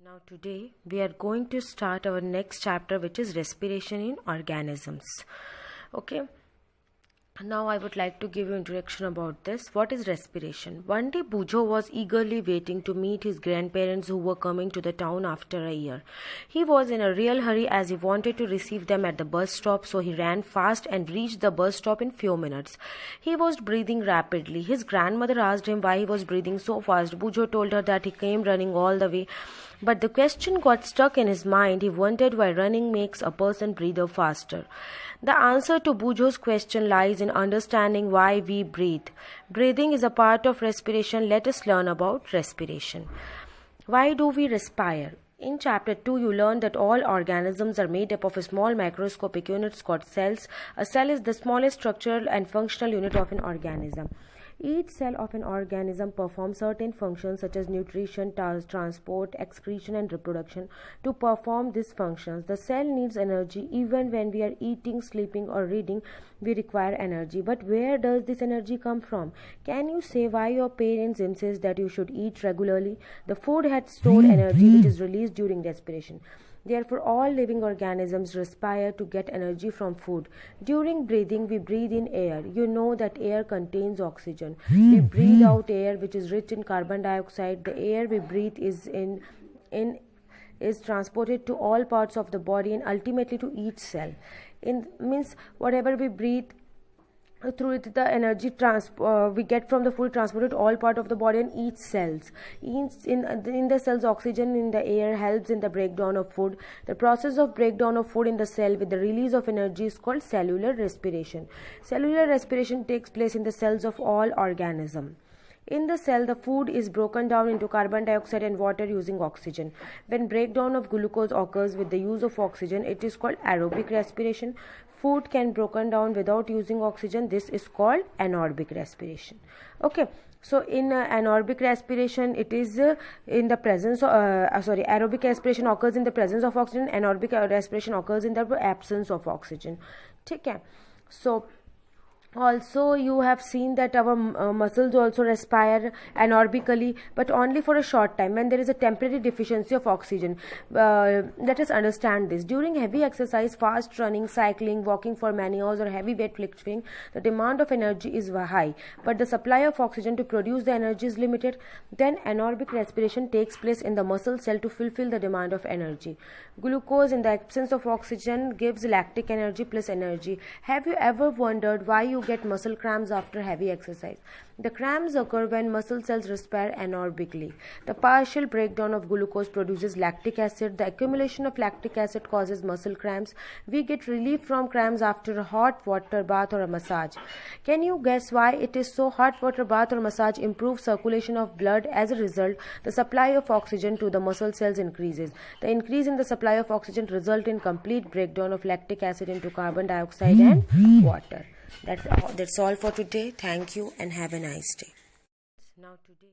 Now today we are going to start our next chapter, which is respiration in organisms. Okay. Now I would like to give you introduction about this. What is respiration? One day Bujo was eagerly waiting to meet his grandparents who were coming to the town after a year. He was in a real hurry as he wanted to receive them at the bus stop, so he ran fast and reached the bus stop in few minutes. He was breathing rapidly. His grandmother asked him why he was breathing so fast. Bujo told her that he came running all the way, but the question got stuck in his mind. He wondered why running makes a person breathe faster. The answer to Bujo's question lies in understanding why we breathe. Breathing is a part of respiration. Let us learn about respiration. Why do we respire? In chapter 2, you learn that all organisms are made up of small microscopic units called cells. A cell is the smallest structural and functional unit of an organism. Each cell of an organism performs certain functions such as nutrition, transport, excretion and reproduction. To perform these functions, the cell needs energy. Even when we are eating, sleeping or reading, we require energy. But where does this energy come from? Can you say why your parents insist that you should eat regularly? The food had stored energy which is released during respiration. Therefore, all living organisms respire to get energy from food. During breathing, we breathe in air. You know that air contains oxygen. We breathe out air which is rich in carbon dioxide. The air we breathe is transported to all parts of the body and ultimately to each cell. Means whatever we breathe through it, the energy we get from the food transported to all part of the body and each cells. In the cells, oxygen in the air helps in the breakdown of food. The process of breakdown of food in the cell with the release of energy is called cellular respiration. Cellular respiration takes place in the cells of all organisms. In the cell, the food is broken down into carbon dioxide and water using oxygen. When breakdown of glucose occurs with the use of oxygen, it is called aerobic respiration. Food can broken down without using oxygen. This is called anaerobic respiration. Okay. So in anaerobic respiration, it is in the presence of, aerobic respiration occurs in the presence of oxygen. Anaerobic respiration occurs in the absence of oxygen. Okay. So also you have seen that our muscles also respire anaerobically, but only for a short time when there is a temporary deficiency of oxygen. Let us understand this. During heavy exercise, fast running, cycling, walking for many hours or heavy weight lifting, the demand of energy is high, but the supply of oxygen to produce the energy is limited. Then anaerobic respiration takes place in the muscle cell to fulfill the demand of energy. Glucose in the absence of oxygen gives lactic energy plus energy. Have you ever wondered why you get muscle cramps after heavy exercise? The cramps occur when muscle cells respire anaerobically. The partial breakdown of glucose produces lactic acid. The accumulation of lactic acid causes muscle cramps. We get relief from cramps after a hot water bath or a massage. Can you guess why it is so? Hot water bath or massage improves circulation of blood. As a result, the supply of oxygen to the muscle cells increases. The increase in the supply of oxygen results in complete breakdown of lactic acid into carbon dioxide and water. That's all for today. Thank you and have a nice day. Now today